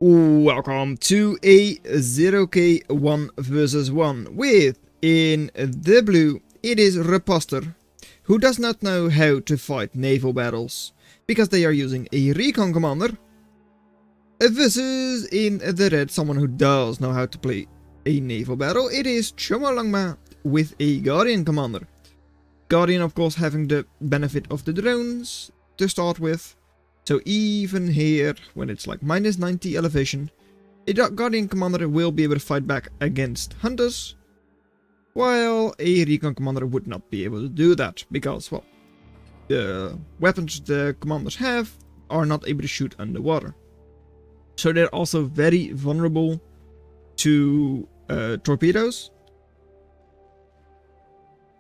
Welcome to a 0k 1 versus 1 with, in the blue, it is RiposteR, who does not know how to fight naval battles, because they are using a recon commander, versus, in the red, someone who does know how to play a naval battle. It is Chomolungma with a Guardian commander. Guardian, of course, having the benefit of the drones to start with. So even here, when it's like minus 90 elevation, a Guardian commander will be able to fight back against hunters, while a recon commander would not be able to do that, because, well, the weapons the commanders have are not able to shoot underwater. So they're also very vulnerable to torpedoes.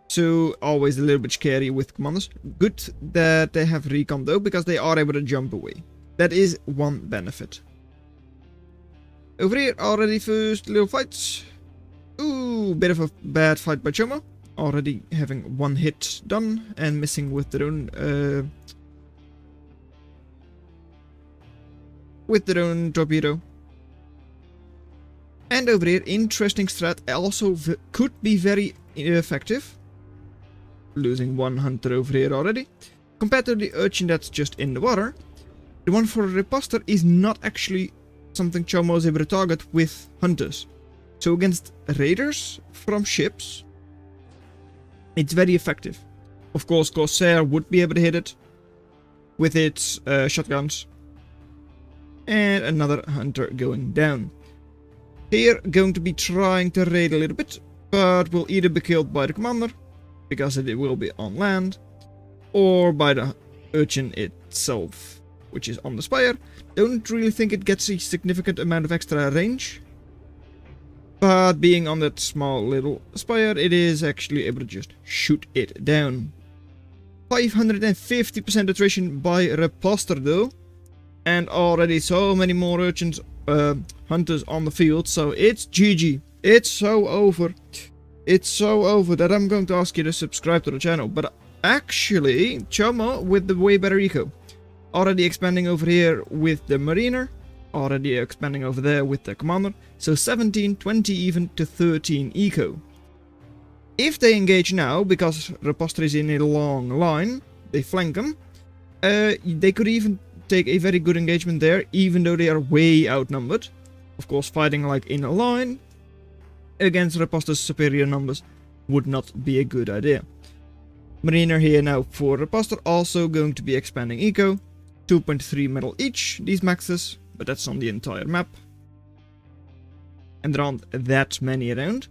So always a little bit scary with commanders. Good that they have recon though, because they are able to jump away. That is one benefit. Over here, already first little fights. Ooh, bit of a bad fight by Chomo. Already having one hit done and missing with their own torpedo. And over here, interesting strat, also could be very effective. Losing one hunter over here already. Compared to the Urchin that's just in the water, the one for RiposteR is not actually something Chomo is able to target with hunters. So against raiders from ships, it's very effective. Of course, Corsair would be able to hit it with its shotguns. And another hunter going down. Here, going to be trying to raid a little bit, but will either be killed by the commander, because it will be on land, or by the Urchin itself, which is on the spire. Don't really think it gets a significant amount of extra range, but being on that small little spire, it is actually able to just shoot it down. 550% attrition by RiposteR though, and already so many more Urchins, hunters on the field, so it's GG. It's so over. It's so over that I'm going to ask you to subscribe to the channel. But actually, Chomo with the way better eco. Already expanding over here with the mariner. Already expanding over there with the commander. So 17, 20 even to 13 eco. If they engage now, because RiposteR is in a long line, they flank them. They could even take a very good engagement there, even though they are way outnumbered. Of course, fighting like in a line against RiposteR's superior numbers would not be a good idea. Mariner here now for RiposteR, also going to be expanding eco. 2.3 metal each, these maxes, but that's on the entire map. And there aren't that many around.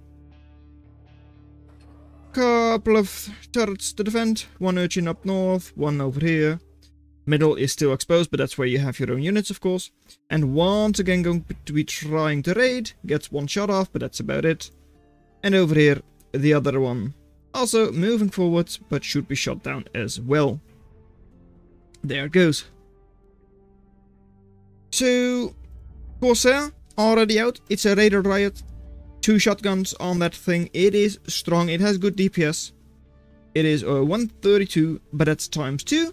Couple of turrets to defend, one Urchin up north, one over here. Middle is still exposed, but that's where you have your own units, of course. And once again going to be trying to raid. Gets one shot off, but that's about it. And over here, the other one. Also moving forwards, but should be shot down as well. There it goes. So, Corsair, already out. It's a Raider Riot. 2 shotguns on that thing. It is strong. It has good DPS. It is 132, but that's times 2.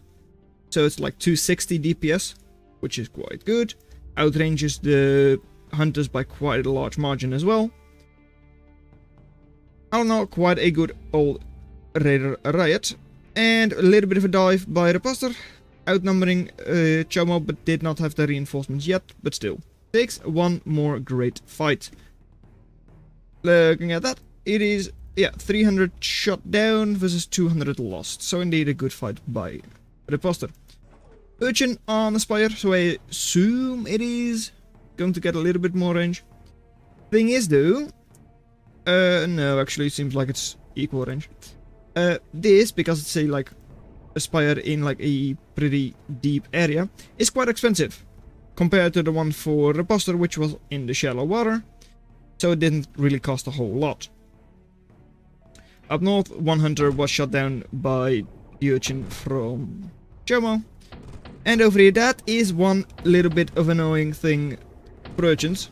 So it's like 260 DPS, which is quite good. Outranges the hunters by quite a large margin as well. I don't know, quite a good old Raider Riot. And a little bit of a dive by RiposteR, outnumbering Chomo, but did not have the reinforcements yet, but still. Takes one more great fight. Looking at that, it is, yeah, 300 shot down versus 200 lost. So indeed a good fight by RiposteR. Urchin on the spire, so I assume it is going to get a little bit more range. Thing is though, no, actually it seems like it's equal range. This, because it's like a spire in like a pretty deep area, is quite expensive compared to the one for RiposteR, which was in the shallow water, so it didn't really cost a whole lot. Up north, one hunter was shot down by the Urchin from Chomo. And over here, that is one little bit of annoying thing for Urchins.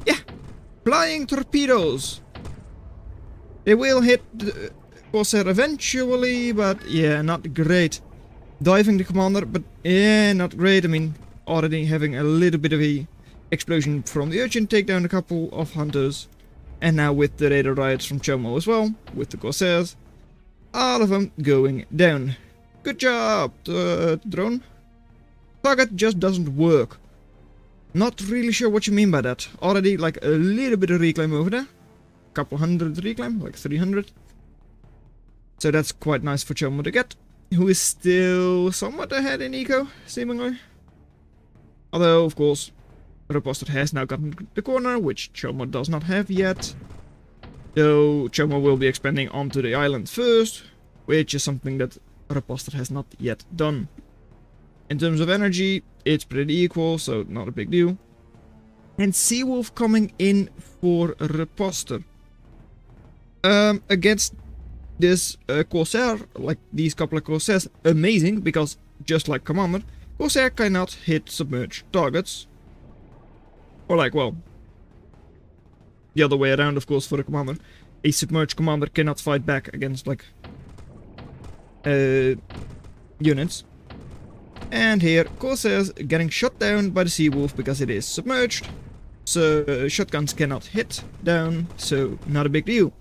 Yeah, flying torpedoes. They will hit the Corsair eventually, but yeah, not great. Diving the commander, but yeah, not great. I mean, already having a little bit of a explosion from the Urchin, take down a couple of hunters. And now with the radar riots from Chomo as well, with the Corsairs, all of them going down. Good job, drone. Target just doesn't work. Not really sure what you mean by that. Already like a little bit of reclaim over there. Couple hundred reclaim, like 300. So that's quite nice for Chomo to get. Who is still somewhat ahead in eco, seemingly. Although, of course, RiposteR has now gotten the corner, which Chomo does not have yet. Though Chomo will be expanding onto the island first, which is something that RiposteR has not yet done. In terms of energy, it's pretty equal, so not a big deal. And Seawolf coming in for RiposteR. Against this Corsair, like these couple of Corsairs, amazing, because just like Commander, Corsair cannot hit submerged targets. Or like, well, the other way around, of course, for a Commander. A submerged Commander cannot fight back against, like, units. And here, Corsairs getting shot down by the Seawolf because it is submerged. So, shotguns cannot hit down, so not a big deal.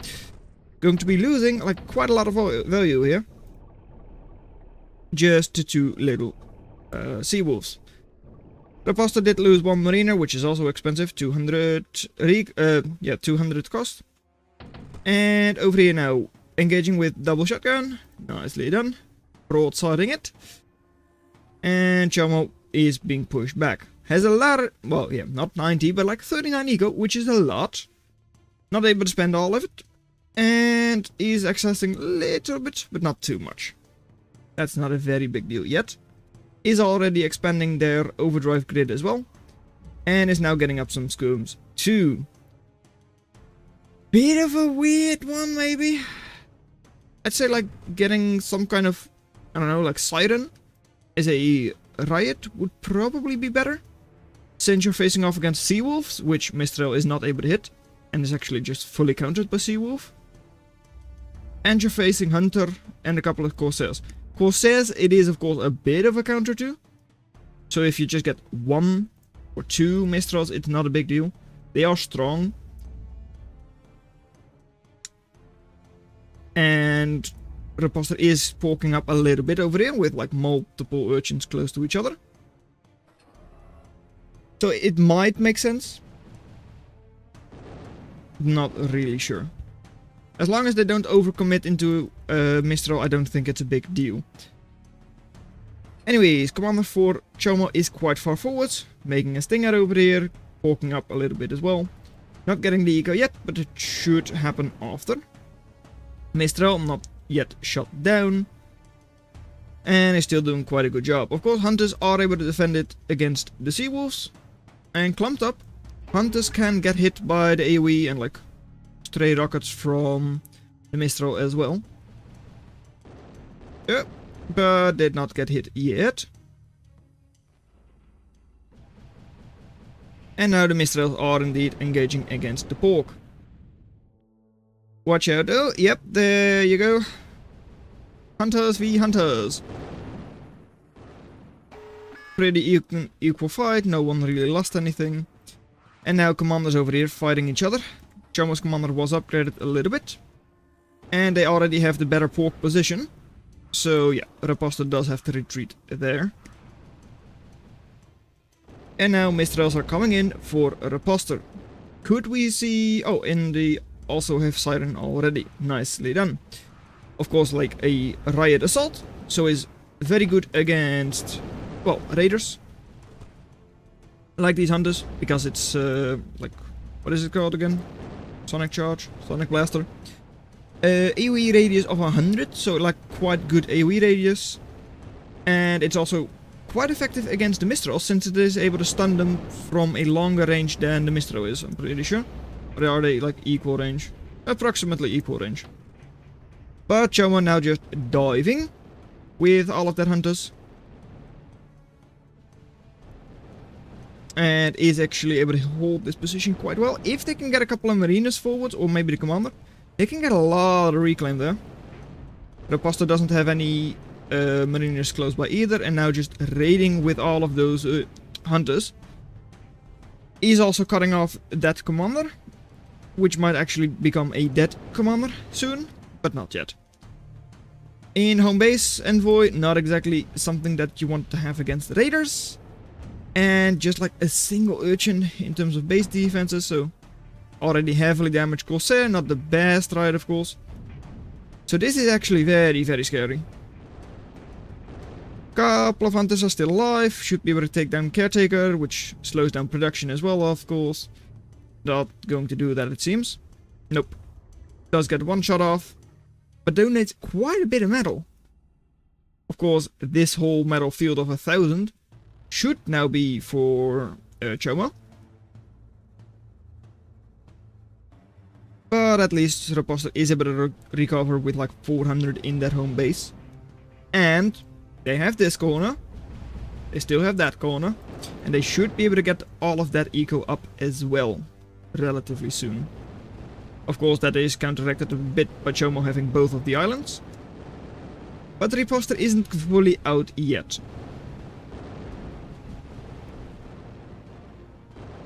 Going to be losing, like, quite a lot of value here. Just to two little Seawolves. RiposteR did lose one Mariner, which is also expensive, 200 200 cost. And over here now, engaging with double shotgun, nicely done. Broadsiding it. And Chomo is being pushed back. Has a lot of, well, yeah, not 90, but like 39 eco, which is a lot. Not able to spend all of it. And is accessing a little bit, but not too much. That's not a very big deal yet. Is already expanding their overdrive grid as well. And is now getting up some skirms too. Bit of a weird one, maybe. I'd say like getting some kind of, I don't know, like Siren as a riot would probably be better. Since you're facing off against Seawolves, which Mistral is not able to hit. And is actually just fully countered by Seawolf. And you're facing Hunter and a couple of Corsairs. Corsairs, it is of course a bit of a counter to. So if you just get one or two Mistrals, it's not a big deal. They are strong. And RiposteR is poking up a little bit over here with like multiple Urchins close to each other. So it might make sense. Not really sure. As long as they don't overcommit into Mistral, I don't think it's a big deal. Anyways, Commander for Chomo is quite far forwards, making a stinger over here, poking up a little bit as well. Not getting the eco yet, but it should happen after. Mistral not yet shot down. And is still doing quite a good job. Of course, Hunters are able to defend it against the Seawolves. And clumped up, Hunters can get hit by the AoE and like stray rockets from the Mistral as well. Yep, but did not get hit yet. And now the Mistrals are indeed engaging against the Pork. Watch out though, yep, there you go. Hunters v Hunters. Pretty equal fight, no one really lost anything. And now Commanders over here fighting each other. Chomo's Commander was upgraded a little bit. And they already have the better Pork position. So yeah, RiposteR does have to retreat there. And now Mistrals are coming in for RiposteR. Could we see... oh, and they also have Siren already. Nicely done. Of course, like a Riot Assault. So is very good against... well, Raiders. Like these Hunters, because it's like... what is it called again? Sonic Charge? Sonic Blaster. AoE radius of 100, so like quite good AoE radius. And it's also quite effective against the Mistral, since it is able to stun them from a longer range than the Mistral is, I'm pretty sure. Or are they like equal range? Approximately equal range. But Chomo now just diving with all of their Hunters. And is actually able to hold this position quite well. If they can get a couple of Mariners forwards, or maybe the Commander, they can get a lot of reclaim there. RiposteR doesn't have any Mariners close by either, and now just raiding with all of those hunters. He's also cutting off that commander, which might actually become a dead commander soon, but not yet. In home base, envoy, not exactly something that you want to have against the raiders. And just like a single Urchin in terms of base defenses, so already heavily damaged Corsair, not the best riot of course. So this is actually very, very scary. Couple of hunters are still alive, should be able to take down Caretaker, which slows down production as well, of course. Not going to do that, it seems. Nope. Does get one shot off, but donates quite a bit of metal. Of course, this whole metal field of 1,000 should now be for Chomo. But at least RiposteR is able to recover with like 400 in that home base. And they have this corner. They still have that corner. And they should be able to get all of that eco up as well. Relatively soon. Of course, that is counteracted a bit by Chomo having both of the islands. But RiposteR isn't fully out yet.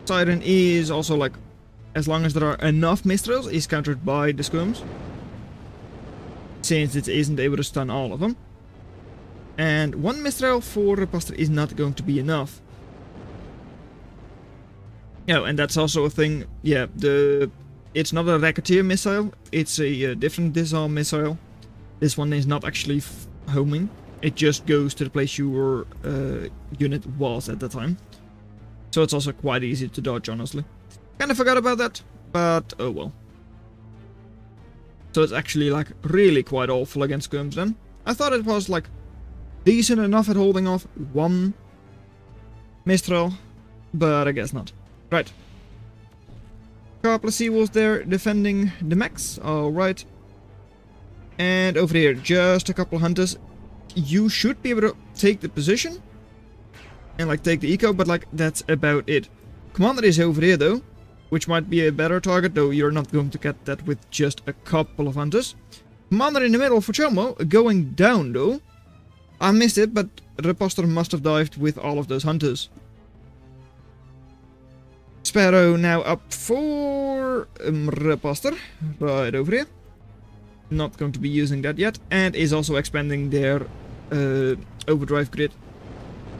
Siren is also like, as long as there are enough Mistrals, is countered by the Skirms. Since it isn't able to stun all of them. And one Mistral for RiposteR is not going to be enough. Oh, and that's also a thing, yeah, it's not a Racketeer missile, it's a different disarm missile. This one is not actually homing, it just goes to the place your unit was at the time. So it's also quite easy to dodge, honestly. Kinda forgot about that, but oh well. So it's actually like really quite awful against Skirms then. I thought it was like decent enough at holding off one Mistral, but I guess not. Right. Couple of seawolves there defending the mechs. Alright. And over here, just a couple of hunters. You should be able to take the position. And like take the eco, but like that's about it. Commander is over here though. Which might be a better target, though you're not going to get that with just a couple of hunters. Commander in the middle for Chomo, going down though. I missed it, but RiposteR must have dived with all of those hunters. Sparrow now up for RiposteR, right over here. Not going to be using that yet, and is also expanding their overdrive grid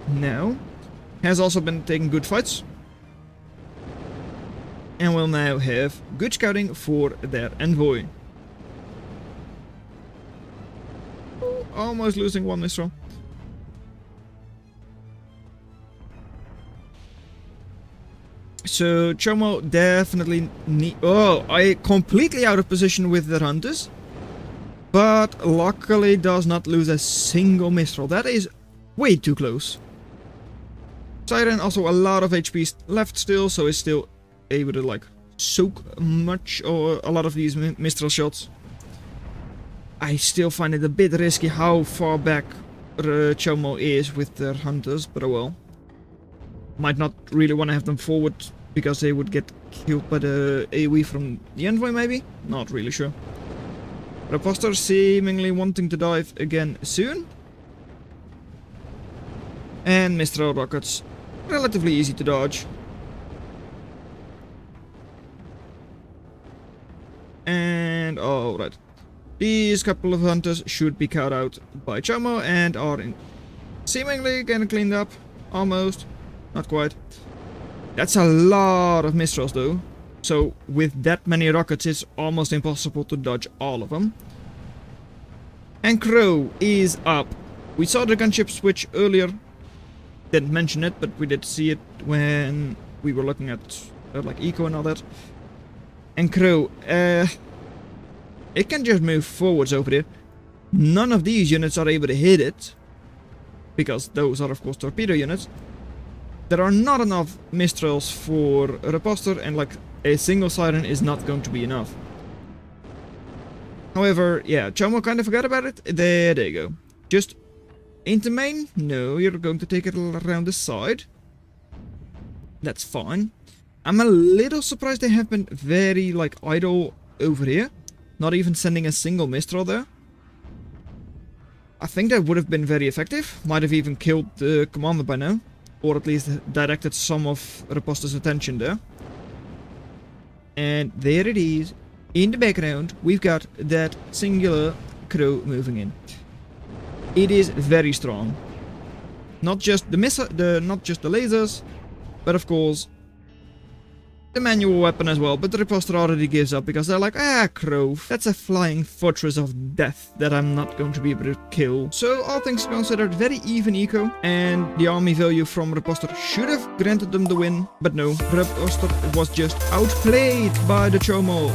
now. Has also been taking good fights. And will now have good scouting for their envoy. Almost losing one Mistral. So Chomo definitely need... Oh, I completely out of position with their hunters. But luckily does not lose a single Mistral. That is way too close. Siren also a lot of HP left still, so is still able to like soak much or a lot of these Mistral shots. I still find it a bit risky how far back Chomo is with their hunters, but oh well. Might not really want to have them forward because they would get killed by the AoE from the envoy maybe? Not really sure. RiposteR seemingly wanting to dive again soon. And Mistral rockets, relatively easy to dodge. And alright. These couple of hunters should be cut out by Chomo and are seemingly getting cleaned up. Almost. Not quite. That's a lot of Mistrals though. So with that many rockets it's almost impossible to dodge all of them. And Crow is up. We saw the gunship switch earlier. Didn't mention it, but we did see it when we were looking at like eco and all that. And Crow, it can just move forwards over there. None of these units are able to hit it. Because those are of course torpedo units. There are not enough Mistrals for RiposteR, and like a single Siren is not going to be enough. However, yeah, Chomo kind of forgot about it. There they go. Just into main? No, you're going to take it around the side. That's fine. I'm a little surprised they have been very like idle over here. Not even sending a single Mistral there. I think that would have been very effective. Might have even killed the commander by now. or at least directed some of RiposteR's attention there. And there it is. In the background, we've got that singular crew moving in. It is very strong. Not just the lasers, but of course the manual weapon as well. But RiposteR already gives up because they're like, crow, that's a flying fortress of death that I'm not going to be able to kill. So all things considered, very even eco, and the army value from RiposteR should have granted them the win, but no, RiposteR was just outplayed by the Chomo.